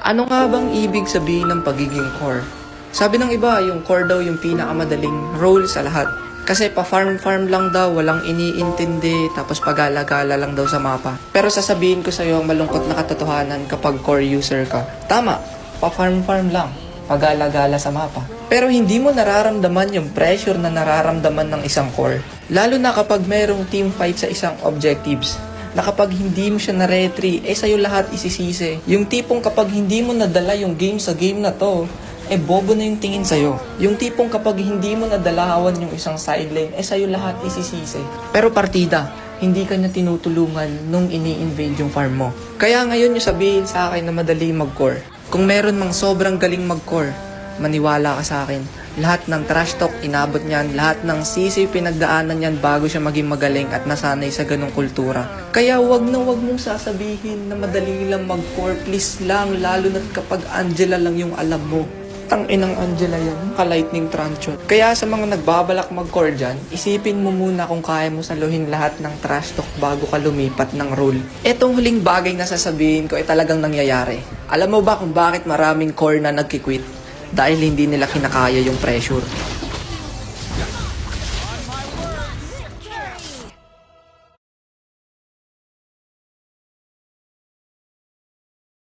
Ano nga bang ibig sabihin ng pagiging core? Sabi ng iba, yung core daw yung pinakamadaling role sa lahat. Kasi pa-farm-farm lang daw, walang iniintindi, tapos pagala-gala lang daw sa mapa. Pero sasabihin ko sa'yo ang malungkot na katotohanan kapag core user ka. Tama, pa-farm-farm lang, pagala-gala sa mapa. Pero hindi mo nararamdaman yung pressure na nararamdaman ng isang core. Lalo na kapag merong team fight sa isang objectives. Na kapag hindi mo siya na-retry, sa'yo lahat isisisi. Yung tipong kapag hindi mo nadala yung game sa game na to, bobo na yung tingin sa'yo. Yung tipong kapag hindi mo nadalawan yung isang sideline, sa'yo lahat isisisi. Pero partida, hindi ka niya tinutulungan nung ini-invade yung farm mo. Kaya ngayon yung sabihin sa akin na madali mag-core. Kung meron mang sobrang galing mag-core, maniwala ka sa akin. Lahat ng trash talk inabot niyan, lahat ng sisi pinagdaanan niyan bago siya maging magaling at nasanay sa ganong kultura. Kaya wag mong sasabihin na madali lang mag-core, please lang, lalo na kapag Angela lang yung alam mo. Tanginang Angela yan, ka-lightning trancho. Kaya sa mga nagbabalak mag-core dyan, isipin mo muna kung kaya mo saluhin lahat ng trash talk bago ka lumipat ng role. Etong huling bagay na sasabihin ko ay talagang nangyayari. Alam mo ba kung bakit maraming core na nagkikwit? Dahil hindi nila kinakaya yung pressure.